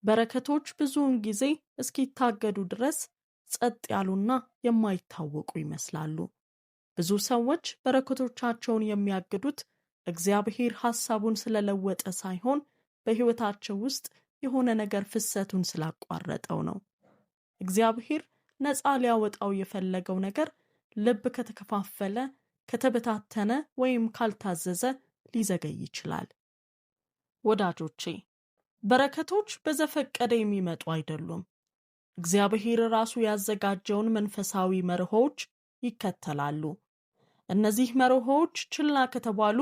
በረከቶች ብዙውን ጊዜ እስኪታገዱ ድረስ ጸጥ ያሉና የማይታወቁ ይመስላሉ። ብዙ ሰዎች በረከቶቻቸውን የሚያግዱት እግዚአብሔር ሐሳቡን ስለለወጠ ሳይሆን በሕይወታቸው ውስጥ የሆነ ነገር ፍሰቱን ስላቋረጠው ነው። እግዚአብሔር ነፃ ሊያወጣው የፈለገው ነገር ልብ ከተከፋፈለ፣ ከተበታተነ ወይም ካልታዘዘ ሊዘገይ ይችላል። ወዳጆቼ፣ በረከቶች በዘፈቀደ የሚመጡ አይደሉም። እግዚአብሔር ራሱ ያዘጋጀውን መንፈሳዊ መርሆዎች ይከተላሉ። እነዚህ መርሆዎች ችላ ከተባሉ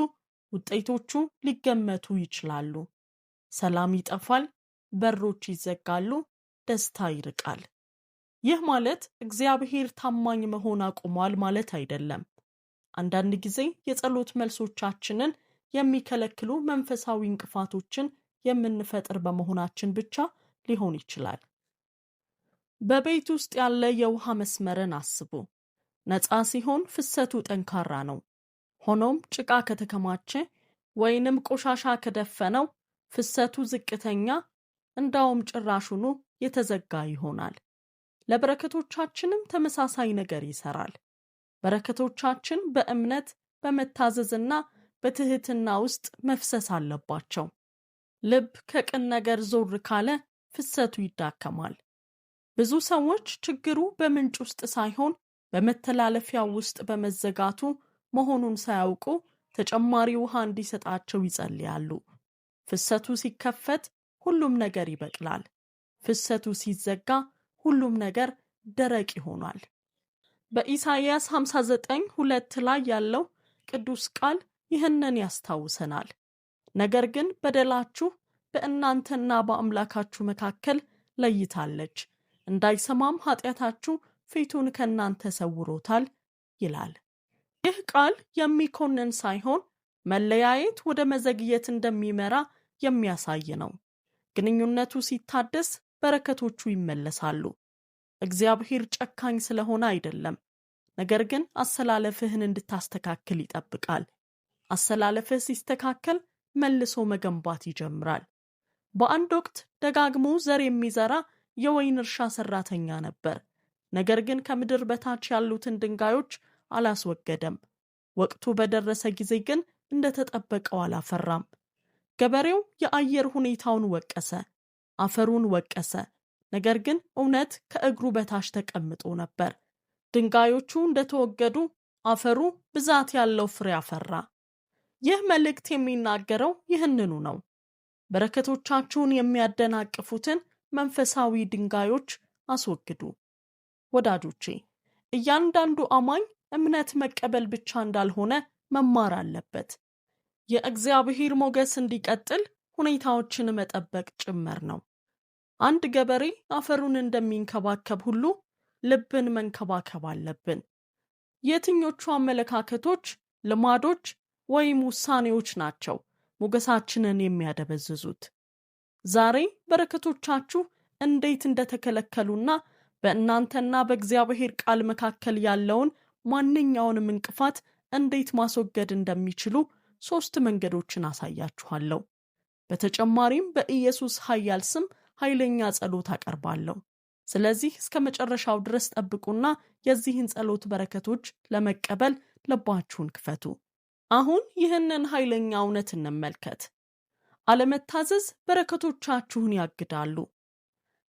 ውጤቶቹ ሊገመቱ ይችላሉ። ሰላም ይጠፋል፣ በሮች ይዘጋሉ፣ ደስታ ይርቃል። ይህ ማለት እግዚአብሔር ታማኝ መሆን አቁሟል ማለት አይደለም። አንዳንድ ጊዜ የጸሎት መልሶቻችንን የሚከለክሉ መንፈሳዊ እንቅፋቶችን የምንፈጥር በመሆናችን ብቻ ሊሆን ይችላል። በቤት ውስጥ ያለ የውሃ መስመርን አስቡ። ነፃ ሲሆን ፍሰቱ ጠንካራ ነው። ሆኖም ጭቃ ከተከማቸ ወይንም ቆሻሻ ከደፈነው ፍሰቱ ዝቅተኛ፣ እንዳውም ጭራሹኑ የተዘጋ ይሆናል። ለበረከቶቻችንም ተመሳሳይ ነገር ይሰራል። በረከቶቻችን በእምነት በመታዘዝና በትህትና ውስጥ መፍሰስ አለባቸው። ልብ ከቅን ነገር ዞር ካለ ፍሰቱ ይዳከማል። ብዙ ሰዎች ችግሩ በምንጭ ውስጥ ሳይሆን በመተላለፊያው ውስጥ በመዘጋቱ መሆኑን ሳያውቁ ተጨማሪ ውሃ እንዲሰጣቸው ይጸልያሉ። ፍሰቱ ሲከፈት ሁሉም ነገር ይበቅላል። ፍሰቱ ሲዘጋ ሁሉም ነገር ደረቅ ይሆናል። በኢሳይያስ 59:2 ላይ ያለው ቅዱስ ቃል ይህንን ያስታውሰናል። ነገር ግን በደላችሁ በእናንተና በአምላካችሁ መካከል ለይታለች፣ እንዳይሰማም ኃጢአታችሁ ፊቱን ከእናንተ ሰውሮታል ይላል። ይህ ቃል የሚኮንን ሳይሆን መለያየት ወደ መዘግየት እንደሚመራ የሚያሳይ ነው። ግንኙነቱ ሲታደስ በረከቶቹ ይመለሳሉ። እግዚአብሔር ጨካኝ ስለሆነ አይደለም፣ ነገር ግን አሰላለፍህን እንድታስተካክል ይጠብቃል። አሰላለፍህ ሲስተካከል መልሶ መገንባት ይጀምራል። በአንድ ወቅት ደጋግሞ ዘር የሚዘራ የወይን እርሻ ሰራተኛ ነበር። ነገር ግን ከምድር በታች ያሉትን ድንጋዮች አላስወገደም። ወቅቱ በደረሰ ጊዜ ግን እንደተጠበቀው አላፈራም። ገበሬው የአየር ሁኔታውን ወቀሰ፣ አፈሩን ወቀሰ። ነገር ግን እውነት ከእግሩ በታች ተቀምጦ ነበር። ድንጋዮቹ እንደተወገዱ አፈሩ ብዛት ያለው ፍሬ አፈራ። ይህ መልእክት የሚናገረው ይህንኑ ነው። በረከቶቻችሁን የሚያደናቅፉትን መንፈሳዊ ድንጋዮች አስወግዱ። ወዳጆቼ፣ እያንዳንዱ አማኝ እምነት መቀበል ብቻ እንዳልሆነ መማር አለበት። የእግዚአብሔር ሞገስ እንዲቀጥል ሁኔታዎችን መጠበቅ ጭምር ነው። አንድ ገበሬ አፈሩን እንደሚንከባከብ ሁሉ ልብን መንከባከብ አለብን። የትኞቹ አመለካከቶች፣ ልማዶች ወይም ውሳኔዎች ናቸው ሞገሳችንን የሚያደበዝዙት? ዛሬ በረከቶቻችሁ እንዴት እንደተከለከሉና በእናንተና በእግዚአብሔር ቃል መካከል ያለውን ማንኛውንም እንቅፋት እንዴት ማስወገድ እንደሚችሉ 3 መንገዶችን አሳያችኋለሁ። በተጨማሪም በኢየሱስ ኃያል ስም ኃይለኛ ጸሎት አቀርባለሁ። ስለዚህ እስከ መጨረሻው ድረስ ጠብቁና የዚህን ጸሎት በረከቶች ለመቀበል ልባችሁን ክፈቱ። አሁን ይህንን ኃይለኛ እውነት እንመልከት። አለመታዘዝ በረከቶቻችሁን ያግዳሉ።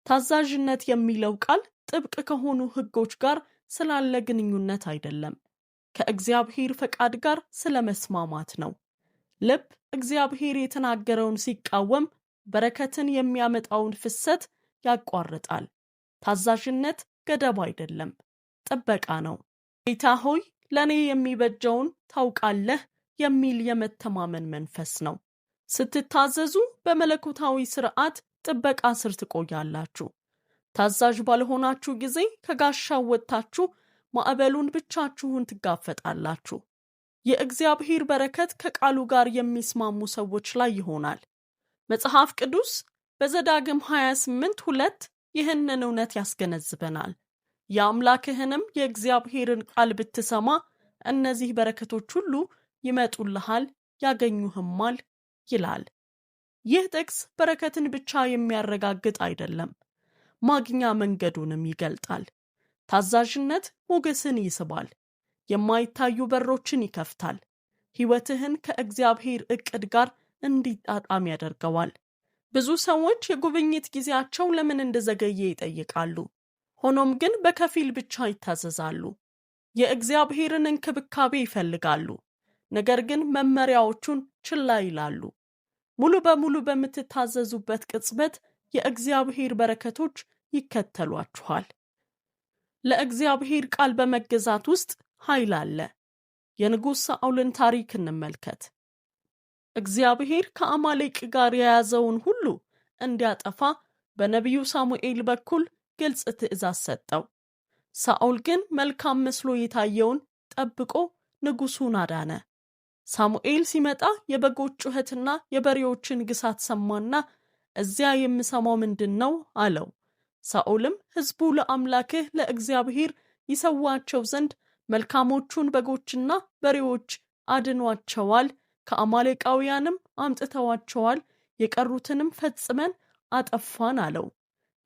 ታዛዥነት የሚለው ቃል ጥብቅ ከሆኑ ሕጎች ጋር ስላለ ግንኙነት አይደለም፣ ከእግዚአብሔር ፈቃድ ጋር ስለመስማማት ነው። ልብ እግዚአብሔር የተናገረውን ሲቃወም በረከትን የሚያመጣውን ፍሰት ያቋርጣል። ታዛዥነት ገደብ አይደለም፣ ጥበቃ ነው። ጌታ ሆይ ለኔ የሚበጀውን ታውቃለህ የሚል የመተማመን መንፈስ ነው። ስትታዘዙ በመለኮታዊ ሥርዓት ጥበቃ ስር ትቆያላችሁ። ታዛዥ ባልሆናችሁ ጊዜ ከጋሻው ወጥታችሁ ማዕበሉን ብቻችሁን ትጋፈጣላችሁ። የእግዚአብሔር በረከት ከቃሉ ጋር የሚስማሙ ሰዎች ላይ ይሆናል። መጽሐፍ ቅዱስ በዘዳግም 28:2 ይህንን እውነት ያስገነዝበናል። የአምላክህንም የእግዚአብሔርን ቃል ብትሰማ እነዚህ በረከቶች ሁሉ ይመጡልሃል፣ ያገኙህማል ይላል። ይህ ጥቅስ በረከትን ብቻ የሚያረጋግጥ አይደለም፣ ማግኛ መንገዱንም ይገልጣል። ታዛዥነት ሞገስን ይስባል፣ የማይታዩ በሮችን ይከፍታል፣ ሕይወትህን ከእግዚአብሔር ዕቅድ ጋር እንዲጣጣም ያደርገዋል። ብዙ ሰዎች የጉብኝት ጊዜያቸው ለምን እንደዘገየ ይጠይቃሉ። ሆኖም ግን በከፊል ብቻ ይታዘዛሉ። የእግዚአብሔርን እንክብካቤ ይፈልጋሉ፣ ነገር ግን መመሪያዎቹን ችላ ይላሉ። ሙሉ በሙሉ በምትታዘዙበት ቅጽበት የእግዚአብሔር በረከቶች ይከተሏችኋል። ለእግዚአብሔር ቃል በመገዛት ውስጥ ኃይል አለ። የንጉሥ ሳኦልን ታሪክ እንመልከት። እግዚአብሔር ከአማሌቅ ጋር የያዘውን ሁሉ እንዲያጠፋ በነቢዩ ሳሙኤል በኩል ግልጽ ትእዛዝ ሰጠው። ሳኦል ግን መልካም መስሎ የታየውን ጠብቆ ንጉሡን አዳነ። ሳሙኤል ሲመጣ የበጎች ጩኸትና የበሬዎችን ግሳት ሰማና እዚያ የምሰማው ምንድን ነው አለው። ሳኦልም ሕዝቡ ለአምላክህ ለእግዚአብሔር ይሰዋቸው ዘንድ መልካሞቹን በጎችና በሬዎች አድኗቸዋል፣ ከአማሌቃውያንም አምጥተዋቸዋል፣ የቀሩትንም ፈጽመን አጠፋን አለው።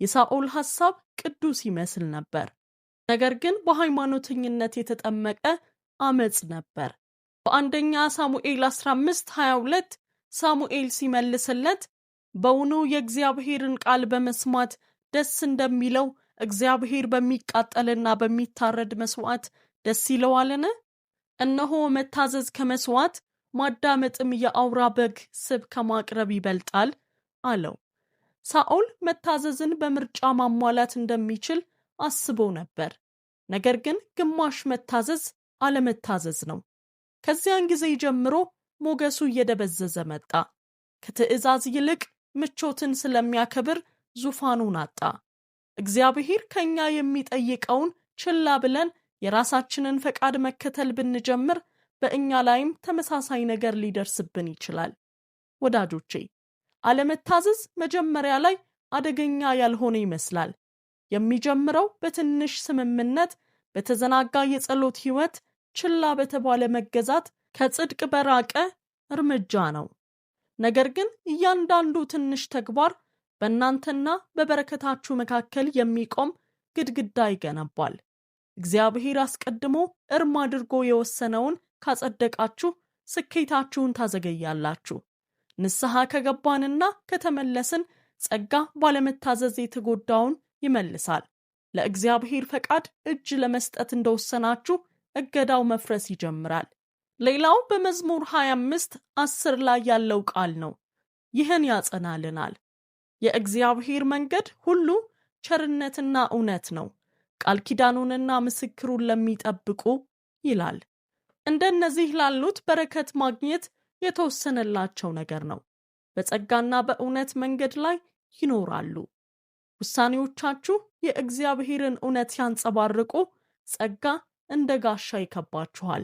የሳኦል ሐሳብ ቅዱስ ይመስል ነበር፣ ነገር ግን በሃይማኖተኝነት የተጠመቀ አመጽ ነበር። በአንደኛ ሳሙኤል 15:22 ሳሙኤል ሲመልስለት በውኑ የእግዚአብሔርን ቃል በመስማት ደስ እንደሚለው እግዚአብሔር በሚቃጠልና በሚታረድ መስዋዕት ደስ ይለዋልን? እነሆ መታዘዝ ከመስዋዕት ማዳመጥም የአውራ በግ ስብ ከማቅረብ ይበልጣል አለው። ሳኦል መታዘዝን በምርጫ ማሟላት እንደሚችል አስቦ ነበር። ነገር ግን ግማሽ መታዘዝ አለመታዘዝ ነው። ከዚያን ጊዜ ጀምሮ ሞገሱ እየደበዘዘ መጣ። ከትእዛዝ ይልቅ ምቾትን ስለሚያከብር ዙፋኑን አጣ። እግዚአብሔር ከኛ የሚጠይቀውን ችላ ብለን የራሳችንን ፈቃድ መከተል ብንጀምር በእኛ ላይም ተመሳሳይ ነገር ሊደርስብን ይችላል። ወዳጆቼ፣ አለመታዘዝ መጀመሪያ ላይ አደገኛ ያልሆነ ይመስላል። የሚጀምረው በትንሽ ስምምነት፣ በተዘናጋ የጸሎት ሕይወት፣ ችላ በተባለ መገዛት፣ ከጽድቅ በራቀ እርምጃ ነው። ነገር ግን እያንዳንዱ ትንሽ ተግባር በእናንተና በበረከታችሁ መካከል የሚቆም ግድግዳ ይገነባል። እግዚአብሔር አስቀድሞ እርም አድርጎ የወሰነውን ካጸደቃችሁ ስኬታችሁን ታዘገያላችሁ። ንስሐ ከገባንና ከተመለስን ጸጋ ባለመታዘዝ የተጎዳውን ይመልሳል። ለእግዚአብሔር ፈቃድ እጅ ለመስጠት እንደወሰናችሁ እገዳው መፍረስ ይጀምራል። ሌላው በመዝሙር 25:10 ላይ ያለው ቃል ነው። ይህን ያጸናልናል። የእግዚአብሔር መንገድ ሁሉ ቸርነትና እውነት ነው፣ ቃል ኪዳኑንና ምስክሩን ለሚጠብቁ ይላል። እንደነዚህ ላሉት በረከት ማግኘት የተወሰነላቸው ነገር ነው። በጸጋና በእውነት መንገድ ላይ ይኖራሉ። ውሳኔዎቻችሁ የእግዚአብሔርን እውነት ሲያንጸባርቁ ጸጋ እንደ ጋሻ ይከባችኋል።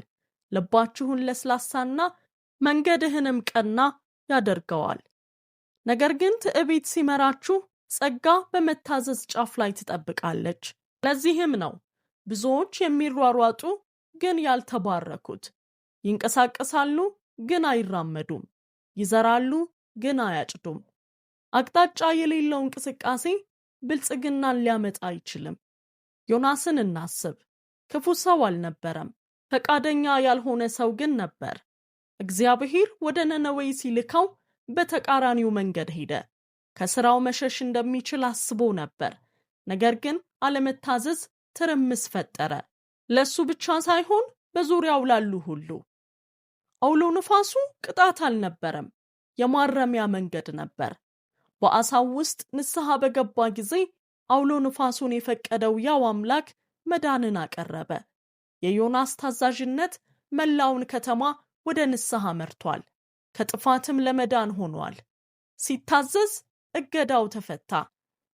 ልባችሁን ለስላሳና መንገድህንም ቀና ያደርገዋል። ነገር ግን ትዕቢት ሲመራችሁ ጸጋ በመታዘዝ ጫፍ ላይ ትጠብቃለች። ለዚህም ነው ብዙዎች የሚሯሯጡ ግን ያልተባረኩት። ይንቀሳቀሳሉ ግን አይራመዱም፣ ይዘራሉ ግን አያጭዱም። አቅጣጫ የሌለው እንቅስቃሴ ብልጽግናን ሊያመጣ አይችልም። ዮናስን እናስብ። ክፉ ሰው አልነበረም፣ ፈቃደኛ ያልሆነ ሰው ግን ነበር። እግዚአብሔር ወደ ነነዌ ሲልከው በተቃራኒው መንገድ ሄደ። ከሥራው መሸሽ እንደሚችል አስቦ ነበር። ነገር ግን አለመታዘዝ ትርምስ ፈጠረ፣ ለሱ ብቻ ሳይሆን በዙሪያው ላሉ ሁሉ። አውሎ ንፋሱ ቅጣት አልነበረም፣ የማረሚያ መንገድ ነበር። በአሳው ውስጥ ንስሐ በገባ ጊዜ አውሎ ንፋሱን የፈቀደው ያው አምላክ መዳንን አቀረበ። የዮናስ ታዛዥነት መላውን ከተማ ወደ ንስሐ መርቷል፣ ከጥፋትም ለመዳን ሆኗል። ሲታዘዝ እገዳው ተፈታ።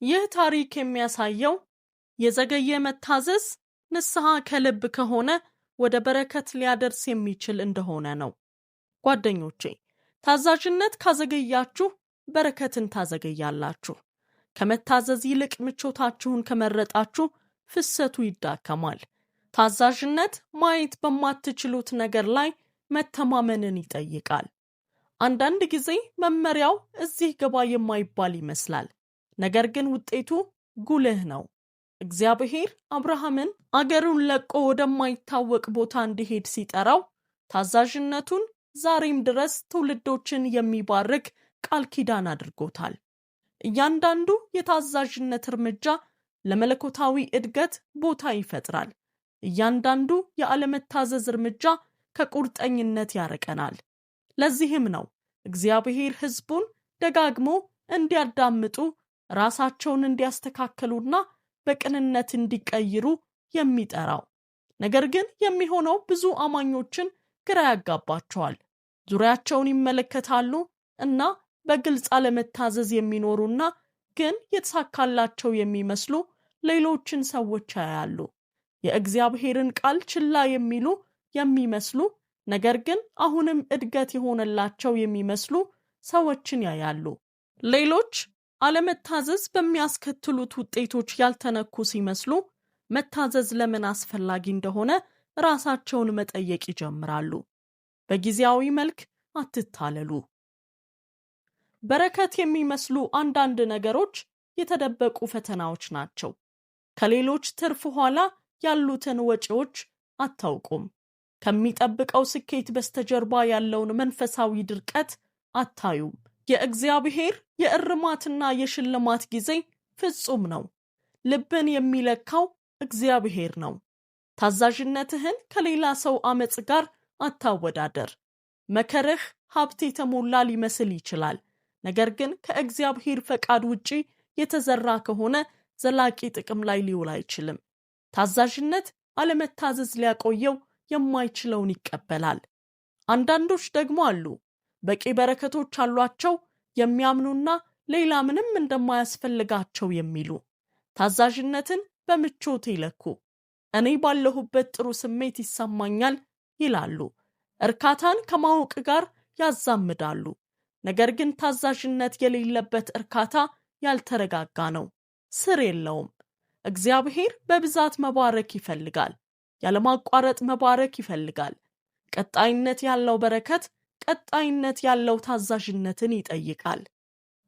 ይህ ታሪክ የሚያሳየው የዘገየ መታዘዝ ንስሐ ከልብ ከሆነ ወደ በረከት ሊያደርስ የሚችል እንደሆነ ነው። ጓደኞቼ፣ ታዛዥነት ካዘገያችሁ በረከትን ታዘገያላችሁ። ከመታዘዝ ይልቅ ምቾታችሁን ከመረጣችሁ ፍሰቱ ይዳከማል። ታዛዥነት ማየት በማትችሉት ነገር ላይ መተማመንን ይጠይቃል። አንዳንድ ጊዜ መመሪያው እዚህ ገባ የማይባል ይመስላል፣ ነገር ግን ውጤቱ ጉልህ ነው። እግዚአብሔር አብርሃምን አገሩን ለቆ ወደማይታወቅ ቦታ እንዲሄድ ሲጠራው ታዛዥነቱን ዛሬም ድረስ ትውልዶችን የሚባርክ ቃል ኪዳን አድርጎታል። እያንዳንዱ የታዛዥነት እርምጃ ለመለኮታዊ እድገት ቦታ ይፈጥራል። እያንዳንዱ የአለመታዘዝ እርምጃ ከቁርጠኝነት ያርቀናል። ለዚህም ነው እግዚአብሔር ሕዝቡን ደጋግሞ እንዲያዳምጡ፣ ራሳቸውን እንዲያስተካክሉና በቅንነት እንዲቀይሩ የሚጠራው። ነገር ግን የሚሆነው ብዙ አማኞችን ግራ ያጋባቸዋል። ዙሪያቸውን ይመለከታሉ እና በግልጽ አለመታዘዝ የሚኖሩና ግን የተሳካላቸው የሚመስሉ ሌሎችን ሰዎች ያያሉ። የእግዚአብሔርን ቃል ችላ የሚሉ የሚመስሉ ነገር ግን አሁንም እድገት የሆነላቸው የሚመስሉ ሰዎችን ያያሉ። ሌሎች አለመታዘዝ በሚያስከትሉት ውጤቶች ያልተነኩ ሲመስሉ መታዘዝ ለምን አስፈላጊ እንደሆነ ራሳቸውን መጠየቅ ይጀምራሉ። በጊዜያዊ መልክ አትታለሉ። በረከት የሚመስሉ አንዳንድ ነገሮች የተደበቁ ፈተናዎች ናቸው። ከሌሎች ትርፍ ኋላ ያሉትን ወጪዎች አታውቁም። ከሚጠብቀው ስኬት በስተጀርባ ያለውን መንፈሳዊ ድርቀት አታዩም። የእግዚአብሔር የእርማትና የሽልማት ጊዜ ፍጹም ነው። ልብን የሚለካው እግዚአብሔር ነው። ታዛዥነትህን ከሌላ ሰው አመጽ ጋር አታወዳደር። መከርህ ሀብት የተሞላ ሊመስል ይችላል፣ ነገር ግን ከእግዚአብሔር ፈቃድ ውጪ የተዘራ ከሆነ ዘላቂ ጥቅም ላይ ሊውል አይችልም። ታዛዥነት አለመታዘዝ ሊያቆየው የማይችለውን ይቀበላል። አንዳንዶች ደግሞ አሉ፣ በቂ በረከቶች አሏቸው የሚያምኑና ሌላ ምንም እንደማያስፈልጋቸው የሚሉ። ታዛዥነትን በምቾት ይለኩ። እኔ ባለሁበት ጥሩ ስሜት ይሰማኛል ይላሉ። እርካታን ከማወቅ ጋር ያዛምዳሉ። ነገር ግን ታዛዥነት የሌለበት እርካታ ያልተረጋጋ ነው፣ ስር የለውም። እግዚአብሔር በብዛት መባረክ ይፈልጋል፣ ያለማቋረጥ መባረክ ይፈልጋል። ቀጣይነት ያለው በረከት ቀጣይነት ያለው ታዛዥነትን ይጠይቃል።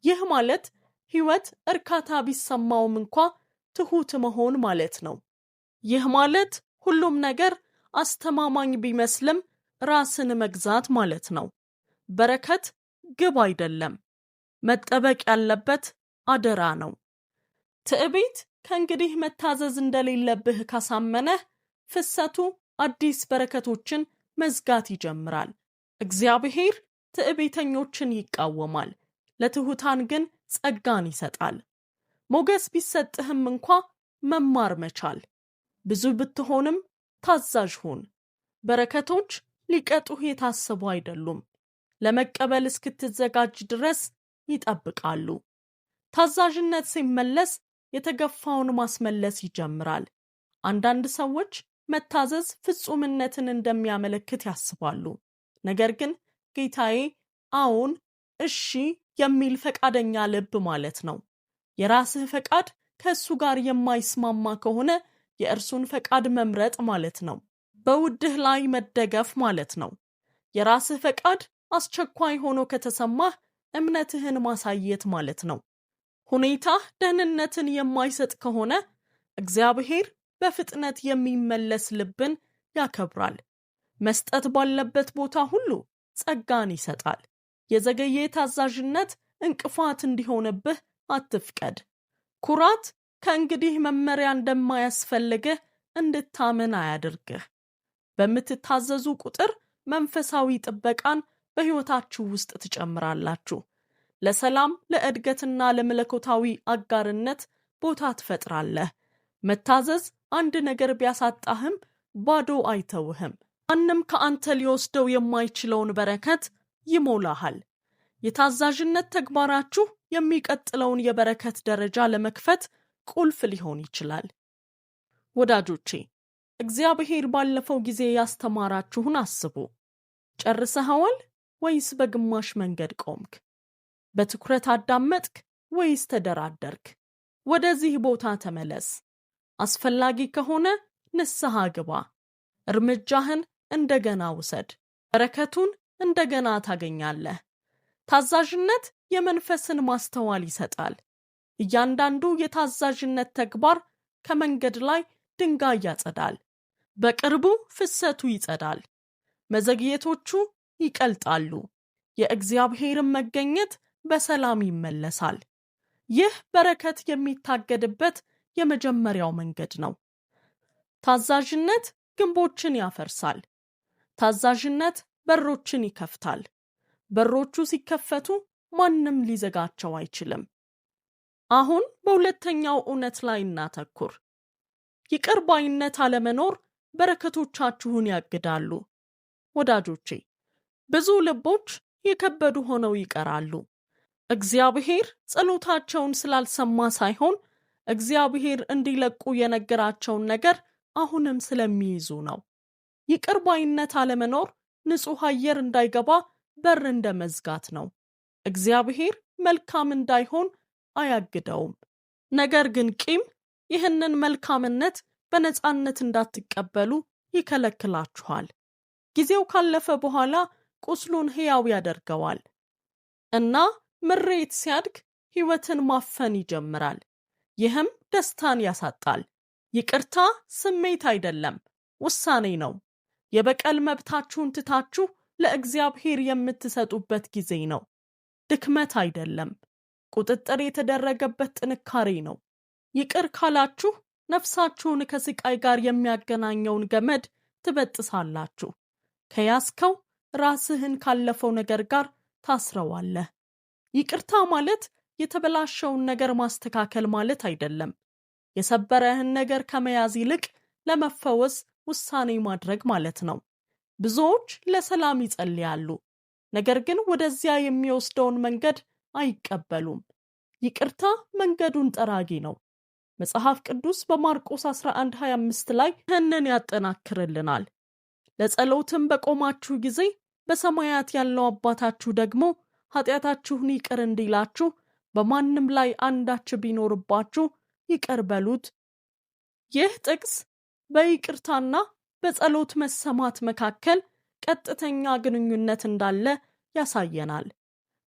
ይህ ማለት ሕይወት እርካታ ቢሰማውም እንኳ ትሁት መሆን ማለት ነው። ይህ ማለት ሁሉም ነገር አስተማማኝ ቢመስልም ራስን መግዛት ማለት ነው። በረከት ግብ አይደለም፣ መጠበቅ ያለበት አደራ ነው። ትዕቢት ከእንግዲህ መታዘዝ እንደሌለብህ ካሳመነህ ፍሰቱ አዲስ በረከቶችን መዝጋት ይጀምራል። እግዚአብሔር ትዕቢተኞችን ይቃወማል፣ ለትሑታን ግን ጸጋን ይሰጣል። ሞገስ ቢሰጥህም እንኳ መማር መቻል። ብዙ ብትሆንም ታዛዥ ሁን። በረከቶች ሊቀጡህ የታሰቡ አይደሉም፣ ለመቀበል እስክትዘጋጅ ድረስ ይጠብቃሉ። ታዛዥነት ሲመለስ የተገፋውን ማስመለስ ይጀምራል። አንዳንድ ሰዎች መታዘዝ ፍጹምነትን እንደሚያመለክት ያስባሉ። ነገር ግን ጌታዬ አዎን፣ እሺ የሚል ፈቃደኛ ልብ ማለት ነው። የራስህ ፈቃድ ከእሱ ጋር የማይስማማ ከሆነ የእርሱን ፈቃድ መምረጥ ማለት ነው። በውድህ ላይ መደገፍ ማለት ነው። የራስህ ፈቃድ አስቸኳይ ሆኖ ከተሰማህ እምነትህን ማሳየት ማለት ነው። ሁኔታህ ደህንነትን የማይሰጥ ከሆነ እግዚአብሔር በፍጥነት የሚመለስ ልብን ያከብራል። መስጠት ባለበት ቦታ ሁሉ ጸጋን ይሰጣል። የዘገየ ታዛዥነት እንቅፋት እንዲሆንብህ አትፍቀድ። ኩራት ከእንግዲህ መመሪያ እንደማያስፈልግህ እንድታምን አያድርግህ። በምትታዘዙ ቁጥር መንፈሳዊ ጥበቃን በሕይወታችሁ ውስጥ ትጨምራላችሁ። ለሰላም፣ ለእድገትና ለመለኮታዊ አጋርነት ቦታ ትፈጥራለህ። መታዘዝ አንድ ነገር ቢያሳጣህም ባዶ አይተውህም። ማንም ከአንተ ሊወስደው የማይችለውን በረከት ይሞላሃል። የታዛዥነት ተግባራችሁ የሚቀጥለውን የበረከት ደረጃ ለመክፈት ቁልፍ ሊሆን ይችላል። ወዳጆቼ፣ እግዚአብሔር ባለፈው ጊዜ ያስተማራችሁን አስቡ። ጨርሰኸዋል ወይስ በግማሽ መንገድ ቆምክ? በትኩረት አዳመጥክ ወይስ ተደራደርክ? ወደዚህ ቦታ ተመለስ። አስፈላጊ ከሆነ ንስሐ ግባ። እርምጃህን እንደገና ውሰድ። በረከቱን እንደገና ታገኛለህ። ታዛዥነት የመንፈስን ማስተዋል ይሰጣል። እያንዳንዱ የታዛዥነት ተግባር ከመንገድ ላይ ድንጋይ ያጸዳል። በቅርቡ ፍሰቱ ይጸዳል። መዘግየቶቹ ይቀልጣሉ። የእግዚአብሔርን መገኘት በሰላም ይመለሳል። ይህ በረከት የሚታገድበት የመጀመሪያው መንገድ ነው። ታዛዥነት ግንቦችን ያፈርሳል። ታዛዥነት በሮችን ይከፍታል። በሮቹ ሲከፈቱ ማንም ሊዘጋቸው አይችልም። አሁን በሁለተኛው እውነት ላይ እናተኩር። ይቅር ባይነት አለመኖር በረከቶቻችሁን ያግዳሉ። ወዳጆቼ፣ ብዙ ልቦች የከበዱ ሆነው ይቀራሉ። እግዚአብሔር ጸሎታቸውን ስላልሰማ ሳይሆን እግዚአብሔር እንዲለቁ የነገራቸውን ነገር አሁንም ስለሚይዙ ነው። ይቅር ባይነት አለመኖር ንጹሕ አየር እንዳይገባ በር እንደ መዝጋት ነው። እግዚአብሔር መልካም እንዳይሆን አያግደውም። ነገር ግን ቂም ይህንን መልካምነት በነጻነት እንዳትቀበሉ ይከለክላችኋል። ጊዜው ካለፈ በኋላ ቁስሉን ሕያው ያደርገዋል እና ምሬት ሲያድግ ሕይወትን ማፈን ይጀምራል። ይህም ደስታን ያሳጣል። ይቅርታ ስሜት አይደለም፣ ውሳኔ ነው። የበቀል መብታችሁን ትታችሁ ለእግዚአብሔር የምትሰጡበት ጊዜ ነው። ድክመት አይደለም፣ ቁጥጥር የተደረገበት ጥንካሬ ነው። ይቅር ካላችሁ ነፍሳችሁን ከስቃይ ጋር የሚያገናኘውን ገመድ ትበጥሳላችሁ። ከያዝከው ራስህን ካለፈው ነገር ጋር ታስረዋለህ። ይቅርታ ማለት የተበላሸውን ነገር ማስተካከል ማለት አይደለም። የሰበረህን ነገር ከመያዝ ይልቅ ለመፈወስ ውሳኔ ማድረግ ማለት ነው። ብዙዎች ለሰላም ይጸልያሉ፣ ነገር ግን ወደዚያ የሚወስደውን መንገድ አይቀበሉም። ይቅርታ መንገዱን ጠራጊ ነው። መጽሐፍ ቅዱስ በማርቆስ 11:25 ላይ ይህንን ያጠናክርልናል። ለጸሎትም በቆማችሁ ጊዜ በሰማያት ያለው አባታችሁ ደግሞ ኃጢአታችሁን ይቅር እንዲላችሁ በማንም ላይ አንዳች ቢኖርባችሁ ይቅር በሉት። ይህ ጥቅስ በይቅርታና በጸሎት መሰማት መካከል ቀጥተኛ ግንኙነት እንዳለ ያሳየናል።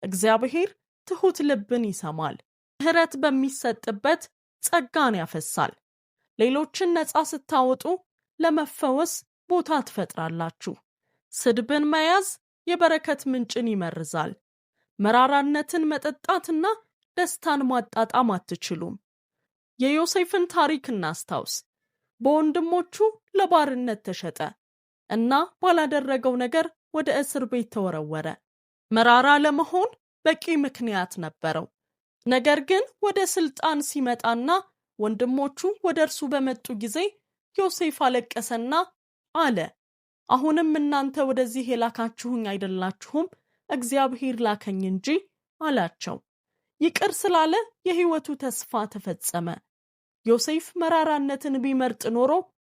እግዚአብሔር ትሑት ልብን ይሰማል። ምሕረት በሚሰጥበት ጸጋን ያፈሳል። ሌሎችን ነፃ ስታወጡ ለመፈወስ ቦታ ትፈጥራላችሁ። ስድብን መያዝ የበረከት ምንጭን ይመርዛል። መራራነትን መጠጣትና ደስታን ማጣጣም አትችሉም። የዮሴፍን ታሪክ እናስታውስ። በወንድሞቹ ለባርነት ተሸጠ እና ባላደረገው ነገር ወደ እስር ቤት ተወረወረ። መራራ ለመሆን በቂ ምክንያት ነበረው። ነገር ግን ወደ ስልጣን ሲመጣና ወንድሞቹ ወደ እርሱ በመጡ ጊዜ ዮሴፍ አለቀሰና አለ፣ አሁንም እናንተ ወደዚህ የላካችሁኝ አይደላችሁም፣ እግዚአብሔር ላከኝ እንጂ አላቸው። ይቅር ስላለ የሕይወቱ ተስፋ ተፈጸመ። ዮሴፍ መራራነትን ቢመርጥ ኖሮ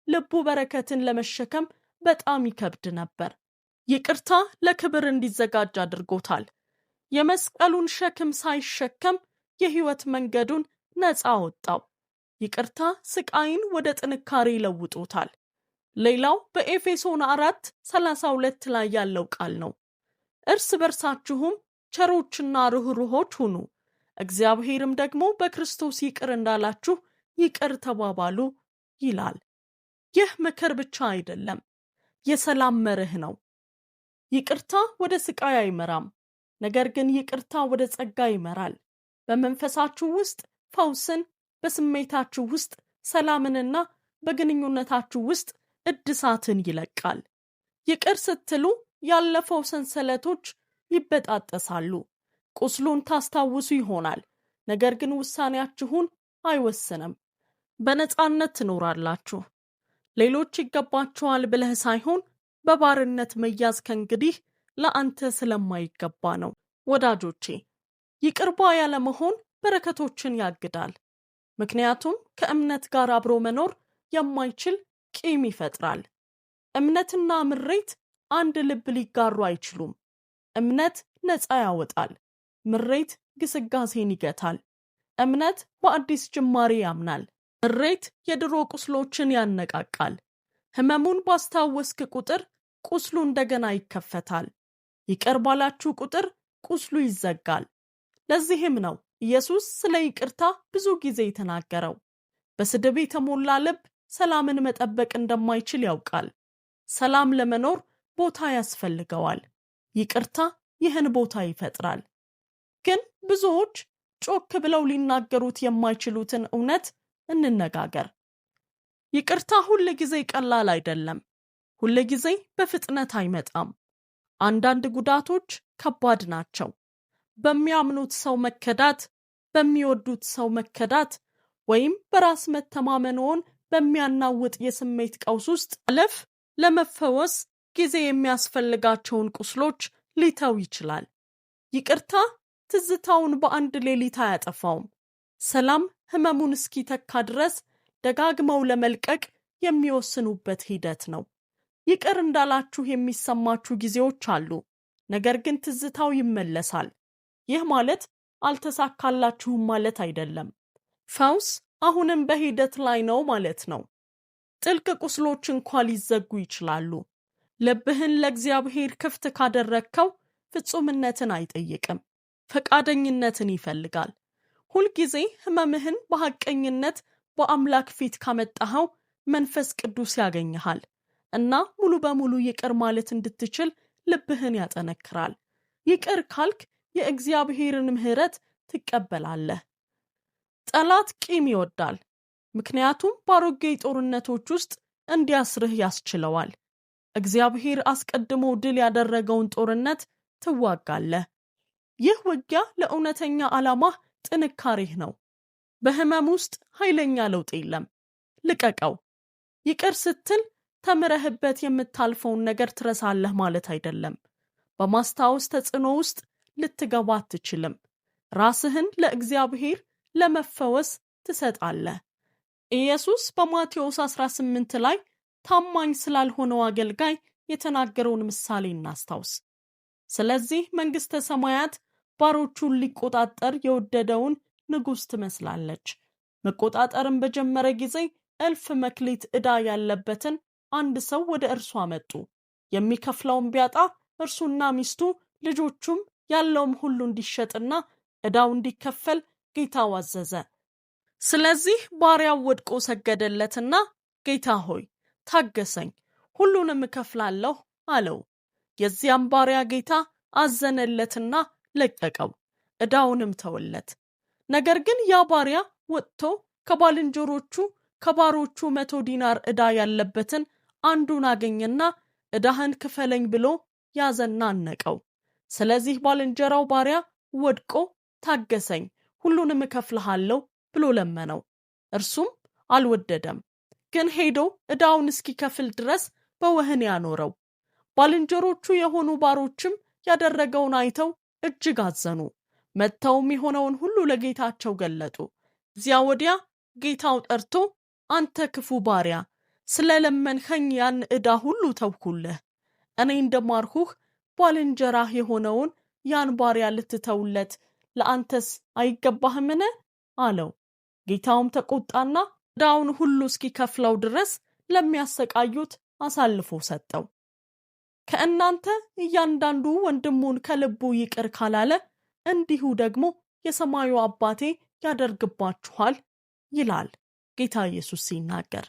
ልቡ በረከትን ለመሸከም በጣም ይከብድ ነበር። ይቅርታ ለክብር እንዲዘጋጅ አድርጎታል። የመስቀሉን ሸክም ሳይሸከም የሕይወት መንገዱን ነፃ አወጣው። ይቅርታ ስቃይን ወደ ጥንካሬ ይለውጦታል። ሌላው በኤፌሶን 4:32 ላይ ያለው ቃል ነው። እርስ በርሳችሁም ቸሮችና ርኅሩኆች ሁኑ፣ እግዚአብሔርም ደግሞ በክርስቶስ ይቅር እንዳላችሁ ይቅር ተባባሉ ይላል። ይህ ምክር ብቻ አይደለም፣ የሰላም መርህ ነው። ይቅርታ ወደ ስቃይ አይመራም፣ ነገር ግን ይቅርታ ወደ ጸጋ ይመራል። በመንፈሳችሁ ውስጥ ፈውስን፣ በስሜታችሁ ውስጥ ሰላምንና በግንኙነታችሁ ውስጥ እድሳትን ይለቃል። ይቅር ስትሉ ያለፈው ሰንሰለቶች ይበጣጠሳሉ። ቁስሉን ታስታውሱ ይሆናል፣ ነገር ግን ውሳኔያችሁን አይወስንም። በነጻነት ትኖራላችሁ። ሌሎች ይገባቸዋል ብለህ ሳይሆን በባርነት መያዝ ከእንግዲህ ለአንተ ስለማይገባ ነው። ወዳጆቼ፣ ይቅርባ ያለመሆን በረከቶችን ያግዳል። ምክንያቱም ከእምነት ጋር አብሮ መኖር የማይችል ቂም ይፈጥራል። እምነትና ምሬት አንድ ልብ ሊጋሩ አይችሉም። እምነት ነፃ ያወጣል፣ ምሬት ግስጋሴን ይገታል። እምነት በአዲስ ጅማሬ ያምናል፣ ምሬት የድሮ ቁስሎችን ያነቃቃል። ህመሙን ባስታወስክ ቁጥር ቁስሉ እንደገና ይከፈታል። ይቅር ባላችሁ ቁጥር ቁስሉ ይዘጋል። ለዚህም ነው ኢየሱስ ስለ ይቅርታ ብዙ ጊዜ የተናገረው። በስድብ የተሞላ ልብ ሰላምን መጠበቅ እንደማይችል ያውቃል። ሰላም ለመኖር ቦታ ያስፈልገዋል። ይቅርታ ይህን ቦታ ይፈጥራል። ግን ብዙዎች ጮክ ብለው ሊናገሩት የማይችሉትን እውነት እንነጋገር። ይቅርታ ሁል ጊዜ ቀላል አይደለም። ሁል ጊዜ በፍጥነት አይመጣም። አንዳንድ ጉዳቶች ከባድ ናቸው። በሚያምኑት ሰው መከዳት፣ በሚወዱት ሰው መከዳት፣ ወይም በራስ መተማመንዎን በሚያናውጥ የስሜት ቀውስ ውስጥ ማለፍ ለመፈወስ ጊዜ የሚያስፈልጋቸውን ቁስሎች ሊተው ይችላል። ይቅርታ ትዝታውን በአንድ ሌሊት አያጠፋውም። ሰላም ህመሙን እስኪተካ ድረስ ደጋግመው ለመልቀቅ የሚወስኑበት ሂደት ነው። ይቅር እንዳላችሁ የሚሰማችሁ ጊዜዎች አሉ፣ ነገር ግን ትዝታው ይመለሳል። ይህ ማለት አልተሳካላችሁም ማለት አይደለም። ፈውስ አሁንም በሂደት ላይ ነው ማለት ነው። ጥልቅ ቁስሎች እንኳን ሊዘጉ ይችላሉ። ልብህን ለእግዚአብሔር ክፍት ካደረግከው ፍጹምነትን አይጠይቅም፣ ፈቃደኝነትን ይፈልጋል። ሁልጊዜ ህመምህን በሐቀኝነት በአምላክ ፊት ካመጣኸው መንፈስ ቅዱስ ያገኘሃል እና ሙሉ በሙሉ ይቅር ማለት እንድትችል ልብህን ያጠነክራል። ይቅር ካልክ የእግዚአብሔርን ምሕረት ትቀበላለህ። ጠላት ቂም ይወዳል፣ ምክንያቱም ባሮጌ ጦርነቶች ውስጥ እንዲያስርህ ያስችለዋል። እግዚአብሔር አስቀድሞ ድል ያደረገውን ጦርነት ትዋጋለህ። ይህ ውጊያ ለእውነተኛ ዓላማህ ጥንካሬህ ነው። በህመም ውስጥ ኃይለኛ ለውጥ የለም። ልቀቀው። ይቅር ስትል ተምረህበት የምታልፈውን ነገር ትረሳለህ ማለት አይደለም። በማስታወስ ተጽዕኖ ውስጥ ልትገባ አትችልም። ራስህን ለእግዚአብሔር ለመፈወስ ትሰጣለህ። ኢየሱስ በማቴዎስ 18 ላይ ታማኝ ስላልሆነው አገልጋይ የተናገረውን ምሳሌ እናስታውስ። ስለዚህ መንግሥተ ሰማያት ባሮቹን ሊቆጣጠር የወደደውን ንጉሥ ትመስላለች። መቆጣጠርን በጀመረ ጊዜ 1000 መክሊት ዕዳ ያለበትን አንድ ሰው ወደ እርሱ አመጡ። የሚከፍለውን ቢያጣ እርሱና ሚስቱ ልጆቹም ያለውም ሁሉ እንዲሸጥና ዕዳው እንዲከፈል ጌታው አዘዘ። ስለዚህ ባሪያው ወድቆ ሰገደለትና ጌታ ሆይ ታገሰኝ፣ ሁሉንም እከፍላለሁ አለው። የዚያም ባሪያ ጌታ አዘነለትና ለቀቀው፣ ዕዳውንም ተወለት። ነገር ግን ያ ባሪያ ወጥቶ ከባልንጀሮቹ ከባሮቹ 100 ዲናር ዕዳ ያለበትን አንዱን አገኘና ዕዳህን ክፈለኝ ብሎ ያዘና አነቀው። ስለዚህ ባልንጀራው ባሪያ ወድቆ ታገሰኝ፣ ሁሉንም እከፍልሃለሁ ብሎ ለመነው። እርሱም አልወደደም፣ ግን ሄዶ ዕዳውን እስኪከፍል ድረስ በወህኒ ያኖረው። ባልንጀሮቹ የሆኑ ባሮችም ያደረገውን አይተው እጅግ አዘኑ። መጥተውም የሆነውን ሁሉ ለጌታቸው ገለጡ። እዚያ ወዲያ ጌታው ጠርቶ አንተ ክፉ ባሪያ፣ ስለለመንኸኝ ያን ዕዳ ሁሉ ተውኩልህ። እኔ እንደማርሁህ ባልንጀራህ የሆነውን ያን ባሪያ ልትተውለት ለአንተስ አይገባህምን? አለው። ጌታውም ተቆጣና ዕዳውን ሁሉ እስኪከፍለው ድረስ ለሚያሰቃዩት አሳልፎ ሰጠው። ከእናንተ እያንዳንዱ ወንድሙን ከልቡ ይቅር ካላለ እንዲሁ ደግሞ የሰማዩ አባቴ ያደርግባችኋል ይላል ጌታ ኢየሱስ ሲናገር።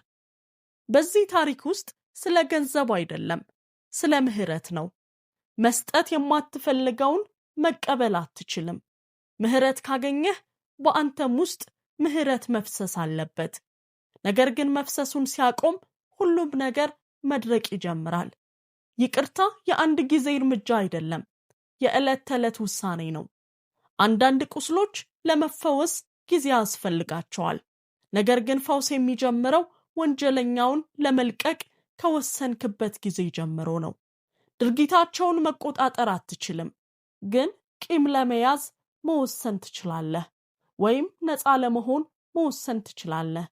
በዚህ ታሪክ ውስጥ ስለ ገንዘብ አይደለም፣ ስለ ምሕረት ነው። መስጠት የማትፈልገውን መቀበል አትችልም። ምሕረት ካገኘህ በአንተም ውስጥ ምሕረት መፍሰስ አለበት። ነገር ግን መፍሰሱን ሲያቆም ሁሉም ነገር መድረቅ ይጀምራል። ይቅርታ የአንድ ጊዜ እርምጃ አይደለም፣ የዕለት ተዕለት ውሳኔ ነው። አንዳንድ ቁስሎች ለመፈወስ ጊዜ ያስፈልጋቸዋል። ነገር ግን ፈውስ የሚጀምረው ወንጀለኛውን ለመልቀቅ ከወሰንክበት ጊዜ ጀምሮ ነው። ድርጊታቸውን መቆጣጠር አትችልም፣ ግን ቂም ለመያዝ መወሰን ትችላለህ፣ ወይም ነፃ ለመሆን መወሰን ትችላለህ።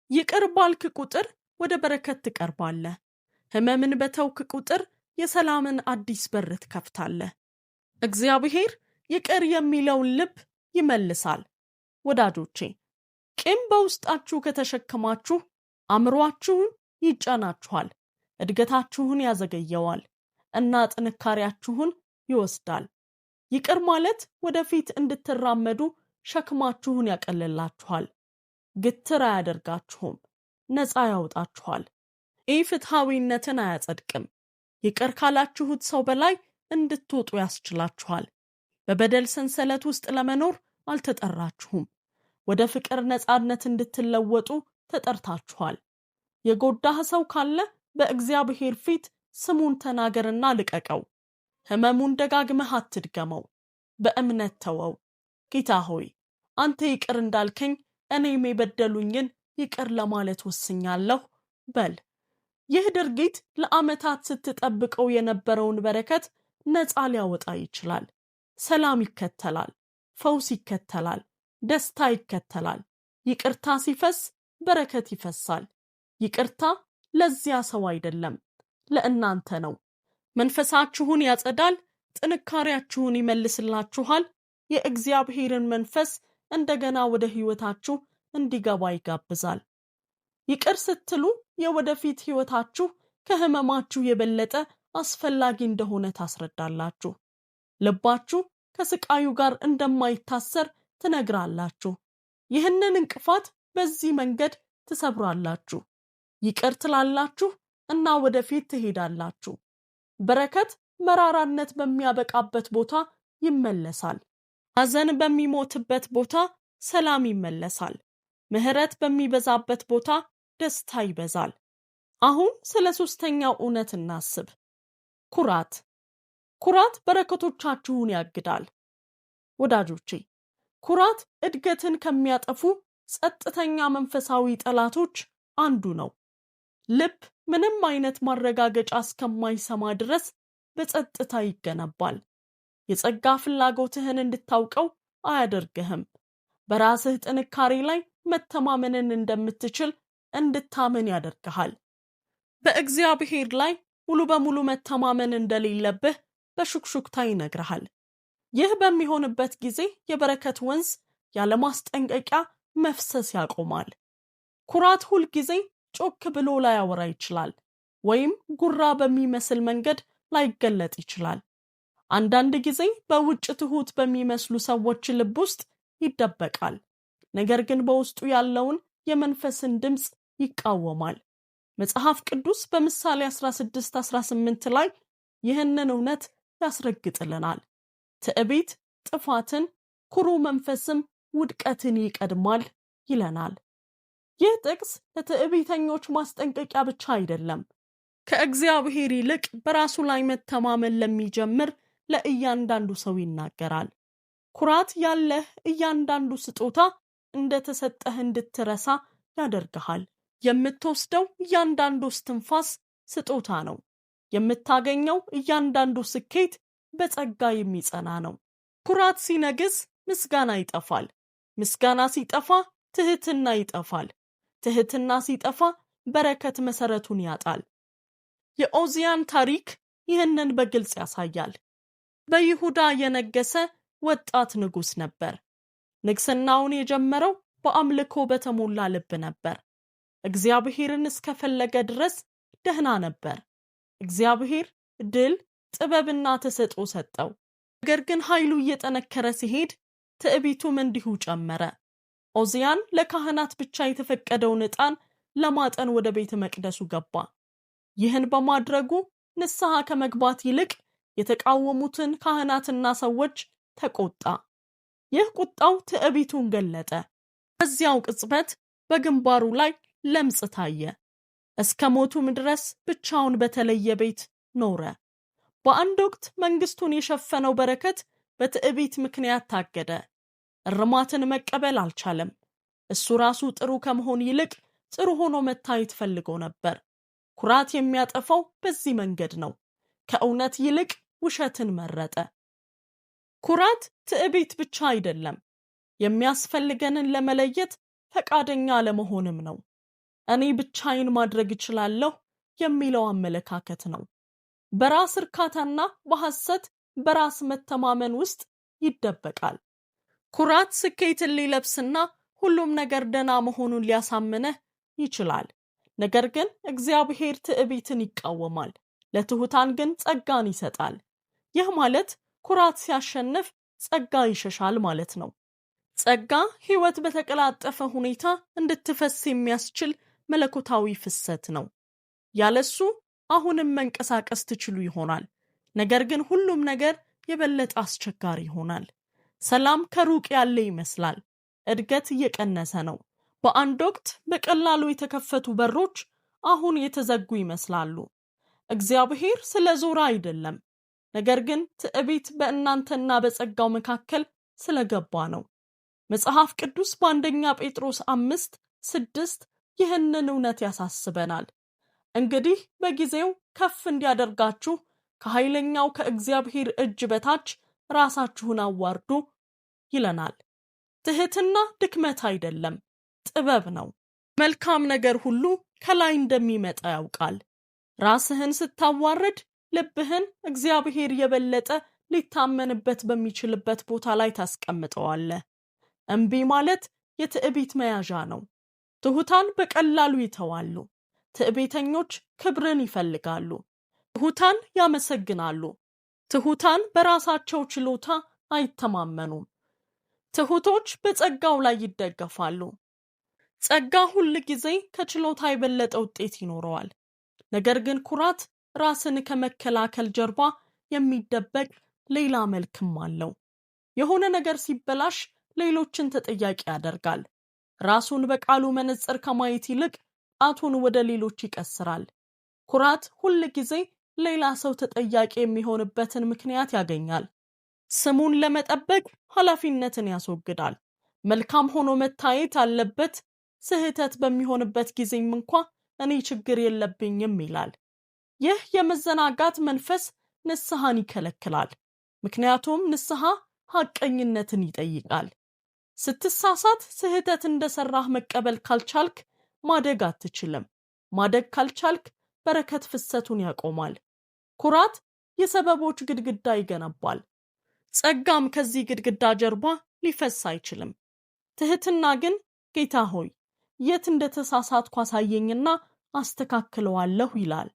ይቅር ባልክ ቁጥር ወደ በረከት ትቀርባለህ። ህመምን በተውክ ቁጥር የሰላምን አዲስ በር ትከፍታለህ። እግዚአብሔር ይቅር የሚለውን ልብ ይመልሳል። ወዳጆቼ፣ ቂም በውስጣችሁ ከተሸከማችሁ አእምሯችሁን ይጫናችኋል፣ እድገታችሁን ያዘገየዋል እና ጥንካሬያችሁን ይወስዳል። ይቅር ማለት ወደፊት እንድትራመዱ ሸክማችሁን ያቀልላችኋል። ግትር አያደርጋችሁም፣ ነፃ ያወጣችኋል። ኢፍትሐዊነትን አያጸድቅም። ይቅር ካላችሁት ሰው በላይ እንድትወጡ ያስችላችኋል። በበደል ሰንሰለት ውስጥ ለመኖር አልተጠራችሁም። ወደ ፍቅር ነፃነት እንድትለወጡ ተጠርታችኋል። የጎዳህ ሰው ካለ በእግዚአብሔር ፊት ስሙን ተናገርና ልቀቀው። ህመሙን ደጋግመህ አትድገመው። በእምነት ተወው። ጌታ ሆይ አንተ ይቅር እንዳልከኝ እኔም የበደሉኝን ይቅር ለማለት ወስኛለሁ በል። ይህ ድርጊት ለዓመታት ስትጠብቀው የነበረውን በረከት ነፃ ሊያወጣ ይችላል። ሰላም ይከተላል፣ ፈውስ ይከተላል፣ ደስታ ይከተላል። ይቅርታ ሲፈስ በረከት ይፈሳል። ይቅርታ ለዚያ ሰው አይደለም፣ ለእናንተ ነው። መንፈሳችሁን ያጸዳል፣ ጥንካሬያችሁን ይመልስላችኋል። የእግዚአብሔርን መንፈስ እንደገና ወደ ሕይወታችሁ እንዲገባ ይጋብዛል። ይቅር ስትሉ የወደፊት ሕይወታችሁ ከህመማችሁ የበለጠ አስፈላጊ እንደሆነ ታስረዳላችሁ። ልባችሁ ከስቃዩ ጋር እንደማይታሰር ትነግራላችሁ። ይህንን እንቅፋት በዚህ መንገድ ትሰብራላችሁ። ይቅር ትላላችሁ እና ወደፊት ትሄዳላችሁ። በረከት መራራነት በሚያበቃበት ቦታ ይመለሳል። ሐዘን በሚሞትበት ቦታ ሰላም ይመለሳል። ምሕረት በሚበዛበት ቦታ ደስታ ይበዛል። አሁን ስለ ሶስተኛው እውነት እናስብ። ኩራት። ኩራት በረከቶቻችሁን ያግዳል። ወዳጆቼ፣ ኩራት እድገትን ከሚያጠፉ ጸጥተኛ መንፈሳዊ ጠላቶች አንዱ ነው። ልብ ምንም አይነት ማረጋገጫ እስከማይሰማ ድረስ በጸጥታ ይገነባል። የጸጋ ፍላጎትህን እንድታውቀው አያደርግህም። በራስህ ጥንካሬ ላይ መተማመንን እንደምትችል እንድታምን ያደርግሃል። በእግዚአብሔር ላይ ሙሉ በሙሉ መተማመን እንደሌለብህ በሹክሹክታ ይነግርሃል። ይህ በሚሆንበት ጊዜ የበረከት ወንዝ ያለማስጠንቀቂያ መፍሰስ ያቆማል። ኩራት ሁል ጊዜ ጮክ ብሎ ላያወራ ይችላል፣ ወይም ጉራ በሚመስል መንገድ ላይገለጥ ይችላል። አንዳንድ ጊዜ በውጭ ትሁት በሚመስሉ ሰዎች ልብ ውስጥ ይደበቃል፣ ነገር ግን በውስጡ ያለውን የመንፈስን ድምፅ ይቃወማል። መጽሐፍ ቅዱስ በምሳሌ 16:18 ላይ ይህንን እውነት ያስረግጥልናል። ትዕቢት ጥፋትን፣ ኩሩ መንፈስም ውድቀትን ይቀድማል ይለናል። ይህ ጥቅስ ለትዕቢተኞች ማስጠንቀቂያ ብቻ አይደለም። ከእግዚአብሔር ይልቅ በራሱ ላይ መተማመን ለሚጀምር ለእያንዳንዱ ሰው ይናገራል። ኩራት ያለህ እያንዳንዱ ስጦታ እንደተሰጠህ እንድትረሳ ያደርግሃል። የምትወስደው እያንዳንዱ እስትንፋስ ስጦታ ነው። የምታገኘው እያንዳንዱ ስኬት በጸጋ የሚጸና ነው። ኩራት ሲነግስ ምስጋና ይጠፋል። ምስጋና ሲጠፋ ትህትና ይጠፋል። ትህትና ሲጠፋ በረከት መሰረቱን ያጣል። የኦዚያን ታሪክ ይህንን በግልጽ ያሳያል። በይሁዳ የነገሰ ወጣት ንጉስ ነበር። ንግስናውን የጀመረው በአምልኮ በተሞላ ልብ ነበር። እግዚአብሔርን እስከፈለገ ድረስ ደህና ነበር። እግዚአብሔር ድል፣ ጥበብና ተሰጥኦ ሰጠው። ነገር ግን ኃይሉ እየጠነከረ ሲሄድ ትዕቢቱም እንዲሁ ጨመረ። ኦዚያን ለካህናት ብቻ የተፈቀደውን ዕጣን ለማጠን ወደ ቤተ መቅደሱ ገባ። ይህን በማድረጉ ንስሐ ከመግባት ይልቅ የተቃወሙትን ካህናትና ሰዎች ተቆጣ። ይህ ቁጣው ትዕቢቱን ገለጠ። በዚያው ቅጽበት በግንባሩ ላይ ለምጽ ታየ። እስከ ሞቱም ድረስ ብቻውን በተለየ ቤት ኖረ። በአንድ ወቅት መንግስቱን የሸፈነው በረከት በትዕቢት ምክንያት ታገደ። እርማትን መቀበል አልቻለም። እሱ ራሱ ጥሩ ከመሆን ይልቅ ጥሩ ሆኖ መታየት ፈልጎ ነበር። ኩራት የሚያጠፋው በዚህ መንገድ ነው። ከእውነት ይልቅ ውሸትን መረጠ። ኩራት ትዕቢት ብቻ አይደለም፣ የሚያስፈልገንን ለመለየት ፈቃደኛ ለመሆንም ነው። እኔ ብቻዬን ማድረግ እችላለሁ የሚለው አመለካከት ነው። በራስ እርካታና በሐሰት በራስ መተማመን ውስጥ ይደበቃል። ኩራት ስኬትን ሊለብስና ሁሉም ነገር ደና መሆኑን ሊያሳምነህ ይችላል። ነገር ግን እግዚአብሔር ትዕቢትን ይቃወማል፣ ለትሑታን ግን ጸጋን ይሰጣል። ይህ ማለት ኩራት ሲያሸንፍ ጸጋ ይሸሻል ማለት ነው። ጸጋ ሕይወት በተቀላጠፈ ሁኔታ እንድትፈስ የሚያስችል መለኮታዊ ፍሰት ነው። ያለሱ አሁንም መንቀሳቀስ ትችሉ ይሆናል፣ ነገር ግን ሁሉም ነገር የበለጠ አስቸጋሪ ይሆናል። ሰላም ከሩቅ ያለ ይመስላል። እድገት እየቀነሰ ነው። በአንድ ወቅት በቀላሉ የተከፈቱ በሮች አሁን የተዘጉ ይመስላሉ። እግዚአብሔር ስለ ዞራ አይደለም፣ ነገር ግን ትዕቢት በእናንተና በጸጋው መካከል ስለገባ ነው። መጽሐፍ ቅዱስ በአንደኛ ጴጥሮስ 5:6 ይህንን እውነት ያሳስበናል። እንግዲህ በጊዜው ከፍ እንዲያደርጋችሁ ከኃይለኛው ከእግዚአብሔር እጅ በታች ራሳችሁን አዋርዱ ይለናል። ትህትና ድክመት አይደለም፣ ጥበብ ነው። መልካም ነገር ሁሉ ከላይ እንደሚመጣ ያውቃል። ራስህን ስታዋርድ ልብህን እግዚአብሔር የበለጠ ሊታመንበት በሚችልበት ቦታ ላይ ታስቀምጠዋለህ። እምቢ ማለት የትዕቢት መያዣ ነው። ትሑታን በቀላሉ ይተዋሉ። ትዕቢተኞች ክብርን ይፈልጋሉ። ትሑታን ያመሰግናሉ። ትሑታን በራሳቸው ችሎታ አይተማመኑም። ትሑቶች በጸጋው ላይ ይደገፋሉ። ጸጋ ሁል ጊዜ ከችሎታ የበለጠ ውጤት ይኖረዋል። ነገር ግን ኩራት ራስን ከመከላከል ጀርባ የሚደበቅ ሌላ መልክም አለው። የሆነ ነገር ሲበላሽ ሌሎችን ተጠያቂ ያደርጋል። ራሱን በቃሉ መነጽር ከማየት ይልቅ ጣቱን ወደ ሌሎች ይቀስራል። ኩራት ሁል ጊዜ ሌላ ሰው ተጠያቂ የሚሆንበትን ምክንያት ያገኛል። ስሙን ለመጠበቅ ኃላፊነትን ያስወግዳል። መልካም ሆኖ መታየት አለበት። ስህተት በሚሆንበት ጊዜም እንኳ እኔ ችግር የለብኝም ይላል። ይህ የመዘናጋት መንፈስ ንስሐን ይከለክላል። ምክንያቱም ንስሐ ሐቀኝነትን ይጠይቃል። ስትሳሳት ስህተት እንደሰራህ መቀበል ካልቻልክ ማደግ አትችልም። ማደግ ካልቻልክ በረከት ፍሰቱን ያቆማል። ኩራት የሰበቦች ግድግዳ ይገነባል። ጸጋም ከዚህ ግድግዳ ጀርባ ሊፈስ አይችልም። ትህትና ግን ጌታ ሆይ የት እንደተሳሳትኩ አሳየኝና አስተካክለዋለሁ ይላል።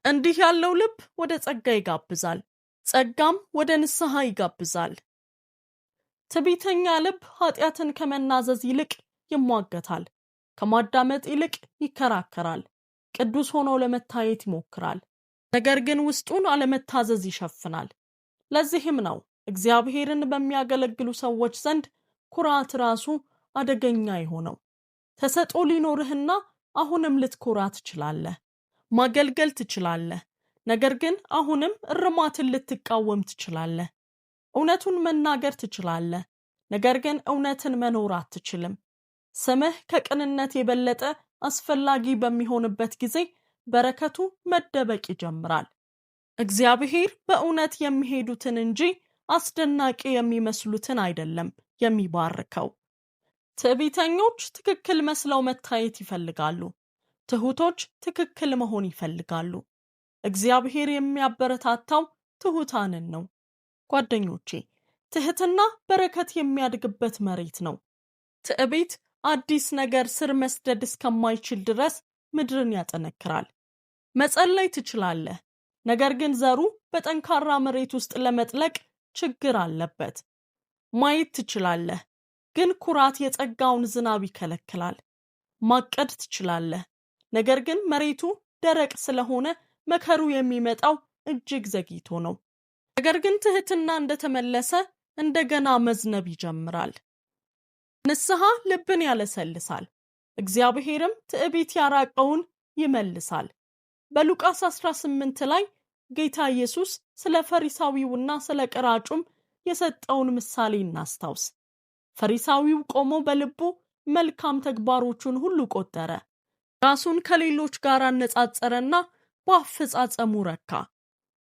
እንዲህ ያለው ልብ ወደ ጸጋ ይጋብዛል። ጸጋም ወደ ንስሐ ይጋብዛል። ትዕቢተኛ ልብ ኃጢአትን ከመናዘዝ ይልቅ ይሟገታል። ከማዳመጥ ይልቅ ይከራከራል። ቅዱስ ሆኖ ለመታየት ይሞክራል። ነገር ግን ውስጡን አለመታዘዝ ይሸፍናል። ለዚህም ነው እግዚአብሔርን በሚያገለግሉ ሰዎች ዘንድ ኩራት ራሱ አደገኛ የሆነው። ተሰጥኦ ሊኖርህና አሁንም ልትኮራ ትችላለህ። ማገልገል ትችላለህ። ነገር ግን አሁንም እርማትን ልትቃወም ትችላለህ። እውነቱን መናገር ትችላለህ። ነገር ግን እውነትን መኖር አትችልም። ስምህ ከቅንነት የበለጠ አስፈላጊ በሚሆንበት ጊዜ በረከቱ መደበቅ ይጀምራል። እግዚአብሔር በእውነት የሚሄዱትን እንጂ አስደናቂ የሚመስሉትን አይደለም የሚባርከው። ትዕቢተኞች ትክክል መስለው መታየት ይፈልጋሉ። ትሑቶች ትክክል መሆን ይፈልጋሉ። እግዚአብሔር የሚያበረታታው ትሑታንን ነው። ጓደኞቼ፣ ትህትና በረከት የሚያድግበት መሬት ነው። ትዕቢት አዲስ ነገር ስር መስደድ እስከማይችል ድረስ ምድርን ያጠነክራል። መጸለይ ትችላለህ፣ ነገር ግን ዘሩ በጠንካራ መሬት ውስጥ ለመጥለቅ ችግር አለበት። ማየት ትችላለህ፣ ግን ኩራት የጸጋውን ዝናብ ይከለክላል። ማቀድ ትችላለህ፣ ነገር ግን መሬቱ ደረቅ ስለሆነ መከሩ የሚመጣው እጅግ ዘግይቶ ነው። ነገር ግን ትህትና እንደተመለሰ እንደገና መዝነብ ይጀምራል። ንስሐ ልብን ያለሰልሳል፣ እግዚአብሔርም ትዕቢት ያራቀውን ይመልሳል። በሉቃስ 18 ላይ ጌታ ኢየሱስ ስለ ፈሪሳዊውና ስለ ቀራጩም የሰጠውን ምሳሌ እናስታውስ። ፈሪሳዊው ቆሞ በልቡ መልካም ተግባሮቹን ሁሉ ቆጠረ። ራሱን ከሌሎች ጋር አነጻጸረና በአፈጻጸሙ ረካ።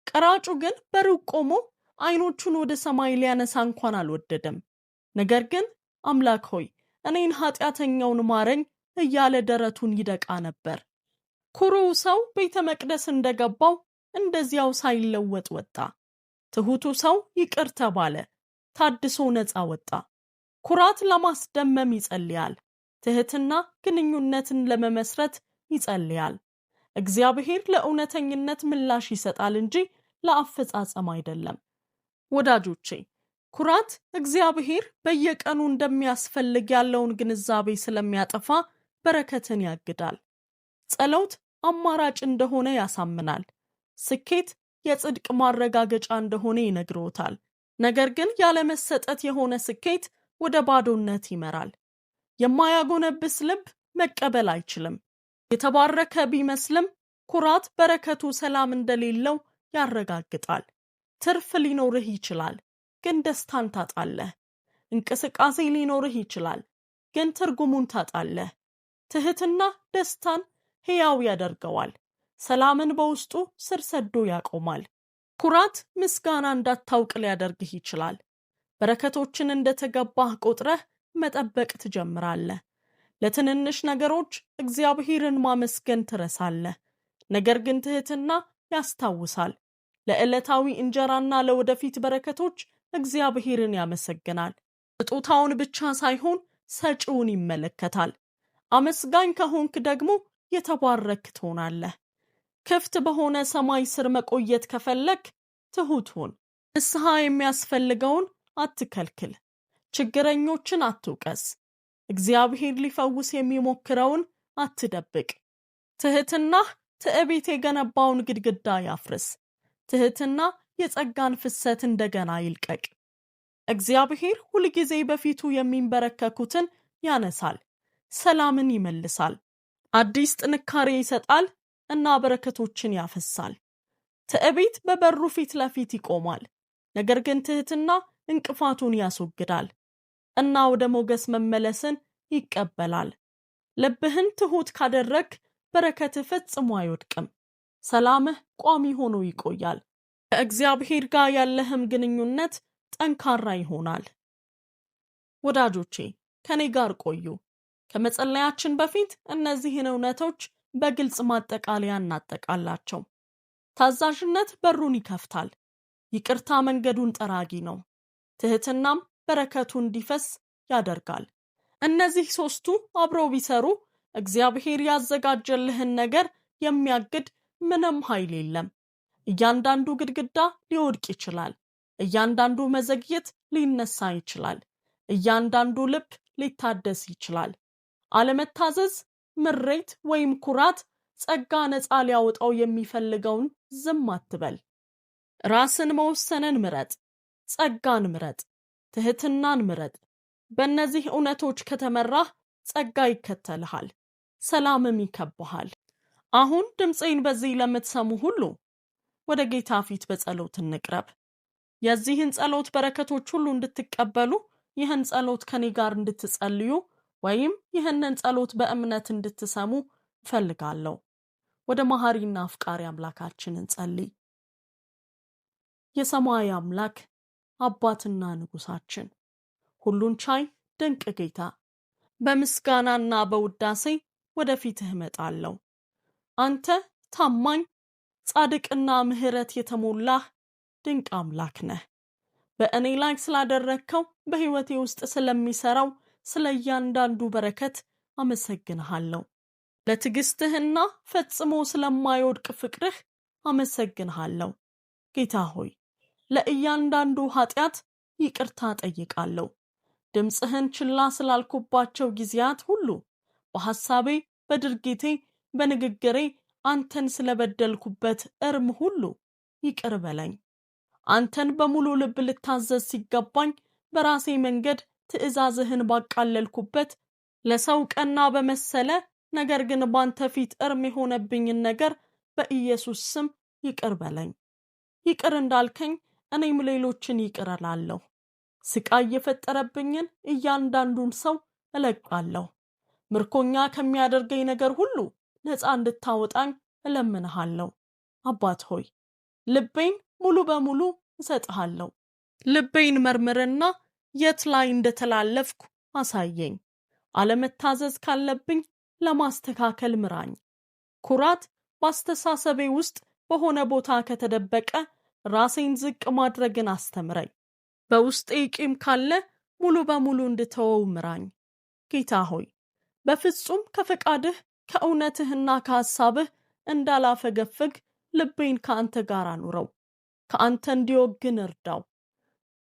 ቀራጩ ግን በሩቅ ቆሞ ዓይኖቹን ወደ ሰማይ ሊያነሳ እንኳን አልወደደም። ነገር ግን አምላክ ሆይ እኔን ኃጢአተኛውን ማረኝ እያለ ደረቱን ይደቃ ነበር። ኩሩው ሰው ቤተ መቅደስ እንደገባው እንደዚያው ሳይለወጥ ወጣ። ትሑቱ ሰው ይቅር ተባለ፣ ታድሶ ነፃ ወጣ። ኩራት ለማስደመም ይጸልያል። ትህትና ግንኙነትን ለመመስረት ይጸልያል። እግዚአብሔር ለእውነተኝነት ምላሽ ይሰጣል እንጂ ለአፈጻጸም አይደለም። ወዳጆቼ ኩራት እግዚአብሔር በየቀኑ እንደሚያስፈልግ ያለውን ግንዛቤ ስለሚያጠፋ በረከትን ያግዳል። ጸሎት አማራጭ እንደሆነ ያሳምናል። ስኬት የጽድቅ ማረጋገጫ እንደሆነ ይነግሮታል። ነገር ግን ያለመሰጠት የሆነ ስኬት ወደ ባዶነት ይመራል። የማያጎነብስ ልብ መቀበል አይችልም። የተባረከ ቢመስልም ኩራት በረከቱ ሰላም እንደሌለው ያረጋግጣል። ትርፍ ሊኖርህ ይችላል፣ ግን ደስታን ታጣለህ። እንቅስቃሴ ሊኖርህ ይችላል፣ ግን ትርጉሙን ታጣለህ። ትህትና ደስታን ሕያው ያደርገዋል። ሰላምን በውስጡ ስር ሰዶ ያቆማል። ኩራት ምስጋና እንዳታውቅ ሊያደርግህ ይችላል። በረከቶችን እንደተገባህ ቆጥረህ መጠበቅ ትጀምራለህ። ለትንንሽ ነገሮች እግዚአብሔርን ማመስገን ትረሳለህ። ነገር ግን ትህትና ያስታውሳል። ለዕለታዊ እንጀራና ለወደፊት በረከቶች እግዚአብሔርን ያመሰግናል። ስጦታውን ብቻ ሳይሆን ሰጪውን ይመለከታል። አመስጋኝ ከሆንክ ደግሞ የተባረክ ትሆናለህ። ክፍት በሆነ ሰማይ ስር መቆየት ከፈለክ ትሁት ሁን። ንስሐ የሚያስፈልገውን አትከልክል። ችግረኞችን አትውቀስ። እግዚአብሔር ሊፈውስ የሚሞክረውን አትደብቅ። ትህትናህ ትዕቢት የገነባውን ግድግዳ ያፍርስ። ትህትና የጸጋን ፍሰት እንደገና ይልቀቅ። እግዚአብሔር ሁልጊዜ በፊቱ የሚንበረከኩትን ያነሳል፣ ሰላምን ይመልሳል፣ አዲስ ጥንካሬ ይሰጣል እና በረከቶችን ያፈሳል። ትዕቢት በበሩ ፊት ለፊት ይቆማል፣ ነገር ግን ትህትና እንቅፋቱን ያስወግዳል እና ወደ ሞገስ መመለስን ይቀበላል። ልብህን ትሁት ካደረግ በረከትህ ፈጽሞ አይወድቅም። ሰላምህ ቋሚ ሆኖ ይቆያል። ከእግዚአብሔር ጋር ያለህም ግንኙነት ጠንካራ ይሆናል። ወዳጆቼ ከኔ ጋር ቆዩ። ከመጸለያችን በፊት እነዚህን እውነቶች በግልጽ ማጠቃለያ እናጠቃላቸው። ታዛዥነት በሩን ይከፍታል። ይቅርታ መንገዱን ጠራጊ ነው። ትህትናም በረከቱ እንዲፈስ ያደርጋል። እነዚህ ሶስቱ አብረው ቢሰሩ እግዚአብሔር ያዘጋጀልህን ነገር የሚያግድ ምንም ኃይል የለም። እያንዳንዱ ግድግዳ ሊወድቅ ይችላል። እያንዳንዱ መዘግየት ሊነሳ ይችላል። እያንዳንዱ ልብ ሊታደስ ይችላል። አለመታዘዝ፣ ምሬት ወይም ኩራት ጸጋ ነፃ ሊያወጣው የሚፈልገውን ዝም አትበል። ራስን መወሰንን ምረጥ። ጸጋን ምረጥ። ትህትናን ምረጥ። በእነዚህ እውነቶች ከተመራህ ጸጋ ይከተልሃል፣ ሰላምም ይከብሃል። አሁን ድምፄን በዚህ ለምትሰሙ ሁሉ ወደ ጌታ ፊት በጸሎት እንቅረብ። የዚህን ጸሎት በረከቶች ሁሉ እንድትቀበሉ ይህን ጸሎት ከኔ ጋር እንድትጸልዩ ወይም ይህንን ጸሎት በእምነት እንድትሰሙ እፈልጋለሁ። ወደ መሐሪና አፍቃሪ አምላካችን እንጸልይ። የሰማይ አምላክ አባትና ንጉሳችን፣ ሁሉን ቻይ ድንቅ ጌታ፣ በምስጋናና በውዳሴ ወደፊትህ እመጣለሁ። አንተ ታማኝ፣ ጻድቅና ምሕረት የተሞላህ ድንቅ አምላክ ነህ። በእኔ ላይ ስላደረግከው፣ በሕይወቴ ውስጥ ስለሚሰራው ስለ እያንዳንዱ በረከት አመሰግንሃለሁ። ለትዕግስትህና ፈጽሞ ስለማይወድቅ ፍቅርህ አመሰግንሃለሁ። ጌታ ሆይ ለእያንዳንዱ ኃጢአት ይቅርታ ጠይቃለሁ። ድምፅህን ችላ ስላልኩባቸው ጊዜያት ሁሉ፣ በሐሳቤ፣ በድርጊቴ፣ በንግግሬ አንተን ስለበደልኩበት እርም ሁሉ ይቅር በለኝ። አንተን በሙሉ ልብ ልታዘዝ ሲገባኝ በራሴ መንገድ ትእዛዝህን ባቃለልኩበት፣ ለሰው ቀና በመሰለ ነገር ግን ባንተ ፊት እርም የሆነብኝን ነገር በኢየሱስ ስም ይቅር በለኝ። ይቅር እንዳልከኝ እኔም ሌሎችን ይቅር እላለሁ። ስቃይ የፈጠረብኝን እያንዳንዱን ሰው እለቃለሁ። ምርኮኛ ከሚያደርገኝ ነገር ሁሉ ነፃ እንድታወጣኝ እለምንሃለሁ። አባት ሆይ ልቤን ሙሉ በሙሉ እሰጥሃለሁ። ልቤን መርምርና የት ላይ እንደተላለፍኩ አሳየኝ። አለመታዘዝ ካለብኝ ለማስተካከል ምራኝ። ኩራት በአስተሳሰቤ ውስጥ በሆነ ቦታ ከተደበቀ ራሴን ዝቅ ማድረግን አስተምረኝ። በውስጤ ቂም ካለ ሙሉ በሙሉ እንድተወው ምራኝ። ጌታ ሆይ በፍጹም ከፈቃድህ ከእውነትህና ከሐሳብህ እንዳላፈገፍግ ልቤን ከአንተ ጋር አኑረው። ከአንተ እንዲወግን እርዳው።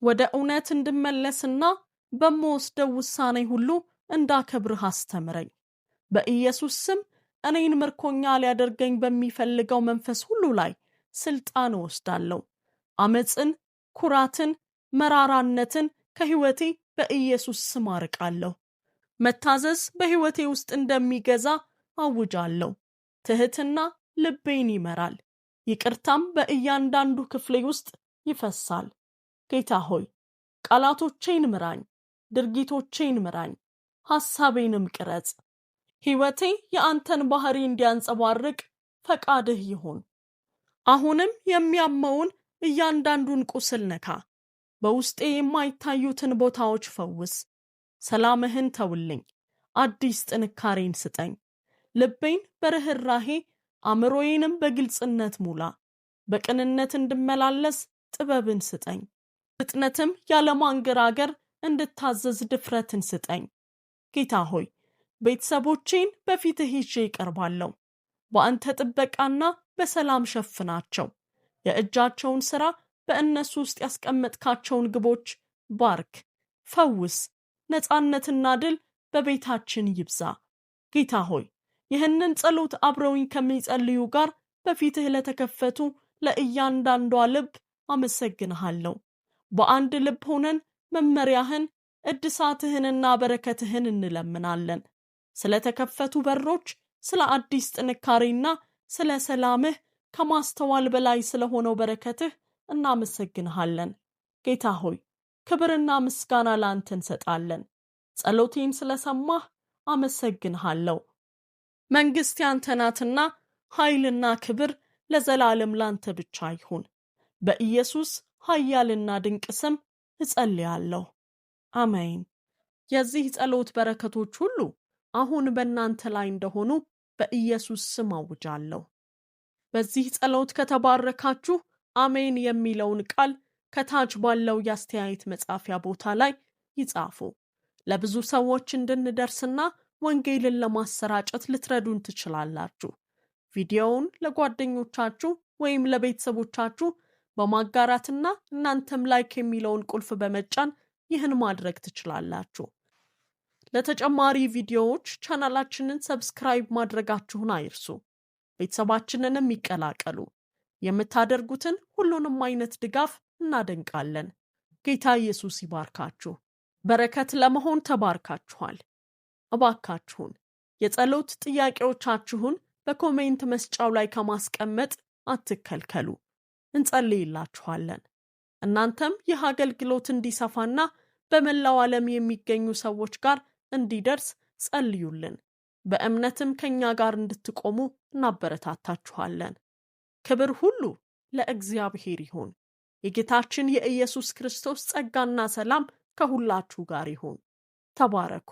ወደ እውነት እንድመለስና በምወስደው ውሳኔ ሁሉ እንዳከብርህ አስተምረኝ። በኢየሱስ ስም እኔን ምርኮኛ ሊያደርገኝ በሚፈልገው መንፈስ ሁሉ ላይ ስልጣን እወስዳለሁ። አመፅን፣ ኩራትን፣ መራራነትን ከሕይወቴ በኢየሱስ ስም አርቃለሁ። መታዘዝ በሕይወቴ ውስጥ እንደሚገዛ አውጃለሁ። ትሕትና ልቤን ይመራል፣ ይቅርታም በእያንዳንዱ ክፍሌ ውስጥ ይፈሳል። ጌታ ሆይ ቃላቶቼን ምራኝ፣ ድርጊቶቼን ምራኝ፣ ሐሳቤንም ቅረጽ። ሕይወቴ የአንተን ባህሪ እንዲያንጸባርቅ ፈቃድህ ይሁን። አሁንም የሚያመውን እያንዳንዱን ቁስል ነካ፣ በውስጤ የማይታዩትን ቦታዎች ፈውስ። ሰላምህን ተውልኝ፣ አዲስ ጥንካሬን ስጠኝ። ልቤን በርህራሄ አእምሮዬንም በግልጽነት ሙላ። በቅንነት እንድመላለስ ጥበብን ስጠኝ። ፍጥነትም ያለማንገራገር እንድታዘዝ ድፍረትን ስጠኝ። ጌታ ሆይ ቤተሰቦቼን በፊትህ ይዤ ይቀርባለሁ። በአንተ ጥበቃና በሰላም ሸፍናቸው። የእጃቸውን ሥራ፣ በእነሱ ውስጥ ያስቀመጥካቸውን ግቦች ባርክ፣ ፈውስ። ነፃነትና ድል በቤታችን ይብዛ። ጌታ ሆይ ይህንን ጸሎት አብረውኝ ከሚጸልዩ ጋር በፊትህ ለተከፈቱ ለእያንዳንዷ ልብ አመሰግንሃለሁ። በአንድ ልብ ሆነን መመሪያህን፣ እድሳትህንና በረከትህን እንለምናለን። ስለ ተከፈቱ በሮች፣ ስለ አዲስ ጥንካሬና ስለ ሰላምህ፣ ከማስተዋል በላይ ስለሆነው በረከትህ እናመሰግንሃለን። ጌታ ሆይ ክብርና ምስጋና ለአንተ እንሰጣለን። ጸሎቴን ስለሰማህ አመሰግንሃለሁ። መንግሥት ያንተ ናትና ኃይልና ክብር ለዘላለም ላንተ ብቻ ይሁን። በኢየሱስ ኃያልና ድንቅ ስም እጸልያለሁ። አሜን። የዚህ ጸሎት በረከቶች ሁሉ አሁን በእናንተ ላይ እንደሆኑ በኢየሱስ ስም አውጃለሁ። በዚህ ጸሎት ከተባረካችሁ አሜን የሚለውን ቃል ከታች ባለው የአስተያየት መጻፊያ ቦታ ላይ ይጻፉ። ለብዙ ሰዎች እንድንደርስና ወንጌልን ለማሰራጨት ልትረዱን ትችላላችሁ። ቪዲዮውን ለጓደኞቻችሁ ወይም ለቤተሰቦቻችሁ በማጋራትና እናንተም ላይክ የሚለውን ቁልፍ በመጫን ይህን ማድረግ ትችላላችሁ። ለተጨማሪ ቪዲዮዎች ቻናላችንን ሰብስክራይብ ማድረጋችሁን አይርሱ። ቤተሰባችንንም ይቀላቀሉ። የምታደርጉትን ሁሉንም አይነት ድጋፍ እናደንቃለን። ጌታ ኢየሱስ ይባርካችሁ። በረከት ለመሆን ተባርካችኋል። እባካችሁን የጸሎት ጥያቄዎቻችሁን በኮሜንት መስጫው ላይ ከማስቀመጥ አትከልከሉ። እንጸልይላችኋለን። እናንተም ይህ አገልግሎት እንዲሰፋና በመላው ዓለም የሚገኙ ሰዎች ጋር እንዲደርስ ጸልዩልን። በእምነትም ከኛ ጋር እንድትቆሙ እናበረታታችኋለን። ክብር ሁሉ ለእግዚአብሔር ይሁን። የጌታችን የኢየሱስ ክርስቶስ ጸጋና ሰላም ከሁላችሁ ጋር ይሁን። ተባረኩ።